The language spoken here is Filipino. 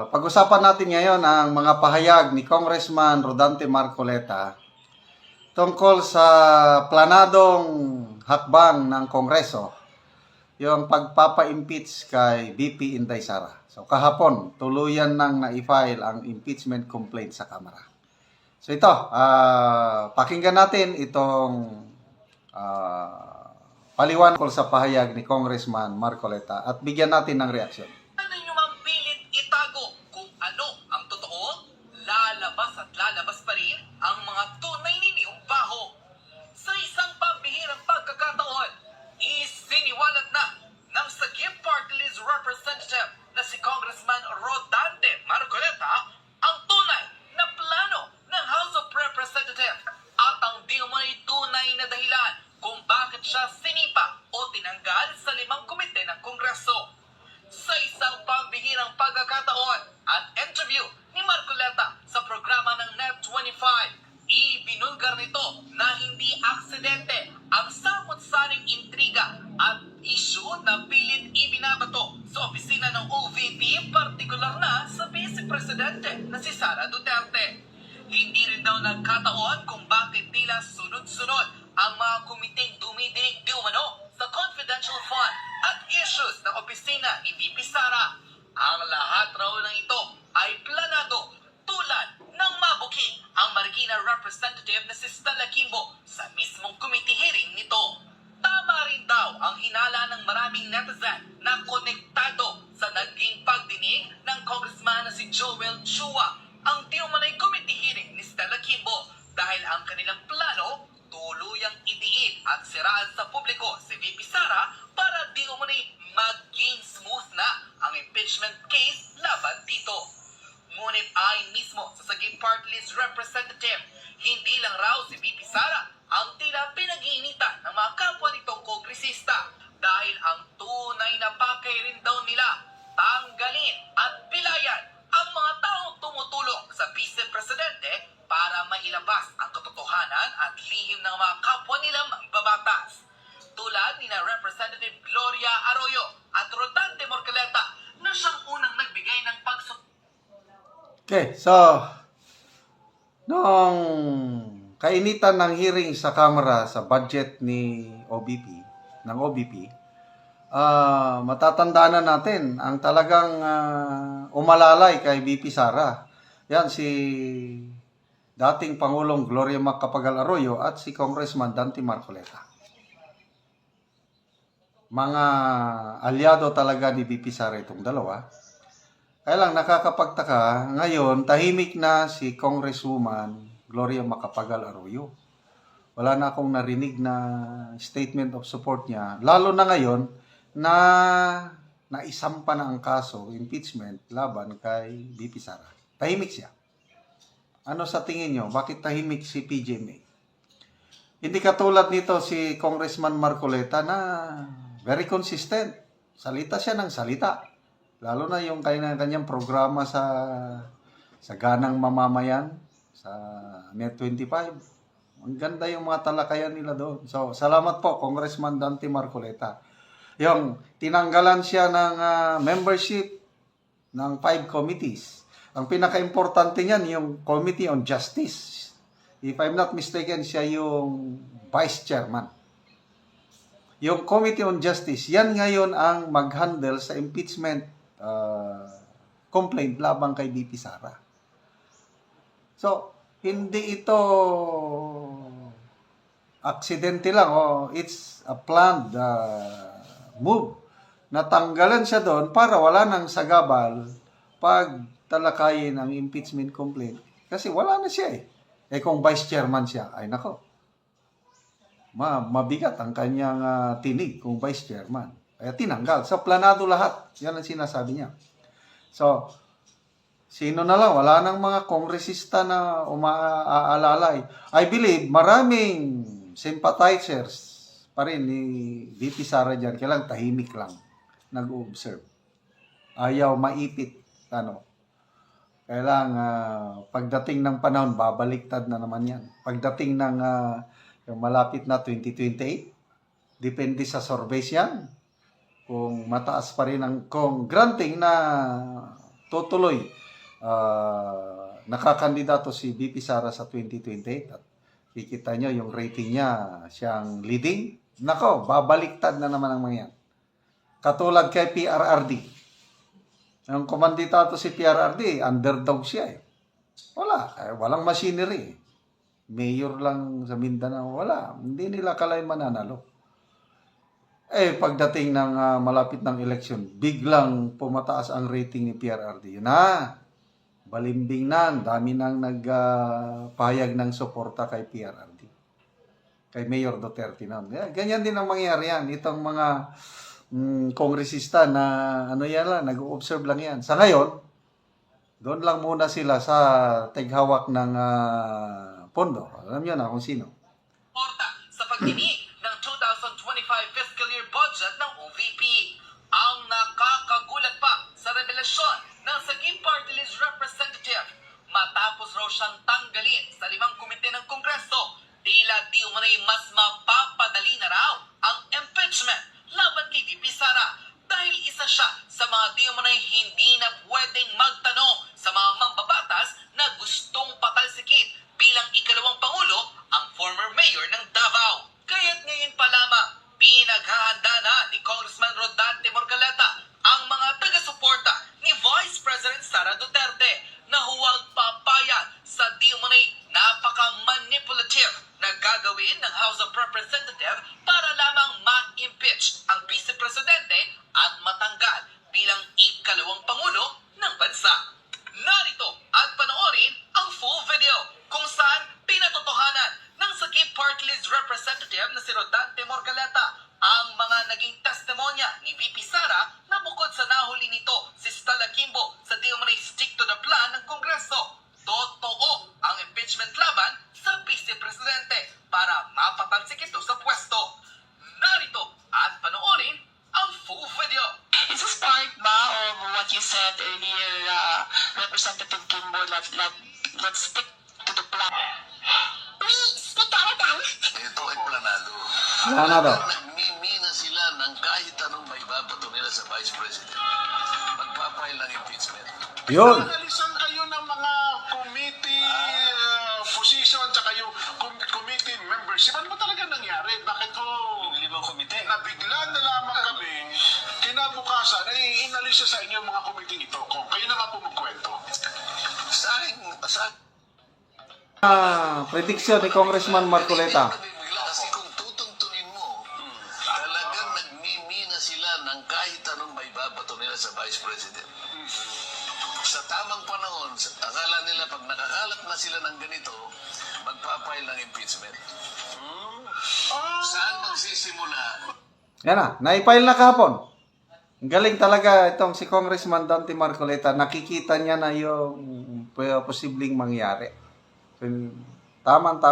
Pag-usapan natin ngayon ang mga pahayag ni Congressman Rodante Marcoleta tungkol sa planadong hakbang ng Kongreso, yung pagpapa-impeach kay VP Inday Sara. So kahapon, tuluyan nang na-file ang impeachment complaint sa Kamara. So ito, pakinggan natin itong paliwanag sa pahayag ni Congressman Marcoleta at bigyan natin ng reaksyon. Ano nyo mang pilit itago kung ano ang totoo, lalabas at lalabas pa rin ang mga tunay ninyong baho. Sa isang pambihirang pagkakataon, isiniwalat na ng Sagip Party List Representative na si Congressman Rodante Marcoleta ang tunay na plano ng House of Representatives at ang di umano'y tunay na dahilan kung bakit siya sinipa o tinanggal sa 5 komite ng Kongreso. Sa isang pambihirang pagkakataon at interview ni Marcoleta sa programa ng Net25, ibinulgar nito na hindi aksidente ang samot-saring intriga at isyu na pilit ibinabato sa opisina ng OVP, partikular na sa Vice Presidente na si Sara Duterte. Hindi rin daw nagkataon kung bakit tila sunod-sunod ang mga komiteng dumidinig di umano sa confidential fund at issues ng opisina ni VP Sara. Ang lahat raw ng ito ay planado tulad ng mabuking ang Marikina representative na si Stella Kimbo sa mismong committee hearing nito. Tama rin daw ang hinala ng maraming netizen na konektado sa naging pagdinig ng congressman na si Joel Chua ang di umano'y committee hearing ni Stella Kimbo dahil ang kanilang plano tuluyang idiin at siraan sa publiko si VP Sara para di umano'y maging smooth na ang impeachment case laban dito. Ngunit ayon mismo sa Sagip Party List Representative, hindi lang raw si VP Sara ang tila pinag-iinitan ng mga kapwa nitong kongresista dahil ang tunay na pakay rin daw nila tanggalin at pilayan ang mga taong tumutulong sa Vice Presidente para mailabas ang katotohanan at lihim ng mga kapwa nilang mambabatas. Tulad ni na Representative Gloria Arroyo at Rodante Marcoleta na siyang unang nagbigay ng Okay, so noong kainitan ng hearing sa Kamara sa budget ni OBP, matatandaan na natin ang talagang umalalay kay VP Sara. Yan si dating Pangulong Gloria Macapagal Arroyo at si Congressman Dante Marcoleta. Mga aliado talaga ni VP Sara itong dalawa. Kaya lang nakakapagtaka, ngayon tahimik na si Congresswoman Gloria Macapagal Arroyo. Wala na akong narinig na statement of support niya. Lalo na ngayon na naisampa na ang kaso, impeachment, laban kay VP Sara. Tahimik siya. Ano sa tingin nyo? Bakit tahimik si PJ May? Hindi katulad nito si Congressman Marcoleta na very consistent. Salita siya ng salita. Lalo na yung kanyang programa sa ganang mamamayan, sa Net25. Ang ganda yung mga talakayan nila doon. So, salamat po, Congressman Dante Marcoleta. Yung tinanggalan siya ng membership ng 5 committees. Ang pinaka-importante niyan, yung Committee on Justice. If I'm not mistaken, siya yung vice chairman. Yung Committee on Justice, yan ngayon ang mag-handle sa impeachment complaint labang kay VP Sara. So, hindi ito aksidente lang. It's a planned move. Natanggalan siya doon para wala nang sagabal pag talakayin ang impeachment complaint. Kasi wala na siya eh. Kung vice chairman siya, ay nako. Mabigat ang kanyang tinig kung vice chairman. Kaya tinanggal. So, planado lahat. Yan ang sinasabi niya. So, sino na lang? Wala nang mga kongresista na umaalalay. I believe maraming sympathizers pa rin ni VP Sara dyan. Kailang tahimik lang. Nag-observe. Ayaw maipit. Kailang pagdating ng panahon, babaliktad na naman yan. Pagdating ng yung malapit na 2028, depende sa surveys yan. Kung mataas pa rin kung granting na tutuloy. Nakakandidato si BP Sara sa 2028 at kikita nyo yung rating niya, siyang leading. Nako, babaliktad na naman ang mga yan. Katulad kay PRRD. Ang kumandidato si PRRD, underdog siya eh. Walang machinery. Mayor lang sa Mindanao, wala. Hindi nila kalay mananalo. Pagdating ng malapit ng eleksyon, biglang pumataas ang rating ni PRRD. Yun na, balimbing na, dami nang nagpahayag ng suporta kay PRRD. Kay Mayor Duterte na. Ganyan din ang mangyayari yan. Itong mga kongresista na nag-observe lang yan. Sa ngayon, doon lang muna sila sa tighawak ng pondo. Alam nyo na kung sino. Porta sa pagdinig ng 2025 fiscal year budget ng OVP. Ang nakakagulat pa sa revelasyon ng Saging Party List representative matapos raw siyang tanggalin sa 5 komite ng Kongreso, tila di umano'y mas mapapadali na raw ang impeachment laban kay VP Sara dahil isa siya sa mga di umano'y hindi na pwedeng magtanong sa mga mambabatas na gustong patalsikin bilang ikalawang pangulo ang former mayor ng Davao. Kaya't ngayon pa lamang, pinaghahanda na ni Congressman Rodante Morgaleta ang mga taga-suporta ni Vice President Sara Duterte na huwag papayag sa di umano'y napaka-manipulative na gagawin ng House of Representatives para lamang ma-impeach ang Vice Presidente at matanggal bilang ikalawang pangulo ng bansa. Narito at panoorin ang full video kung saan pinatotohanan ng Saging Party List representative na si Rodante Morgaleta ang mga naging testimonya ni VP Sara na bukod sa nahuli nito si Stella Kimbo sa di umano'y stick to the plan ng Kongreso, totoo ang impeachment laban sa Vice Presidente para mapatalsik ito sa pwesto. Narito at panoorin ang full video. Is this part ba of what you said earlier, Representative Kimbo, let's stick to the plan? We stick to our plan. Ito ay planado. Planado. Nagmimina sila ng kahit anong maibabato nila sa Vice President. Magpapail ng impeachment. Yun. Analisan kayo ng mga committee position tsaka yung committee membership. Ano ba talaga nangyari? Bakit ko Limang komite. nabigla na lamang kami kinabukasan ay inalis sa inyo yung mga committee ito. Kung kayo na nga po magkwento. Sa Prediction ni Congressman Marcoleta. nabibigla kasi kung tutuntunin mo, talagang nagmimina sila ng kahit anong maibabato nila sa Vice President. Sa tamang panahon, akala nila pag nakakalat na sila ng ganito, magpapail ng impeachment. Saan magsisimula? Yan na, naipile na kahapon. Ang galing talaga itong si Congressman Dante Marcoleta. Nakikita niya na yung posibleng mangyari. Tama-tama.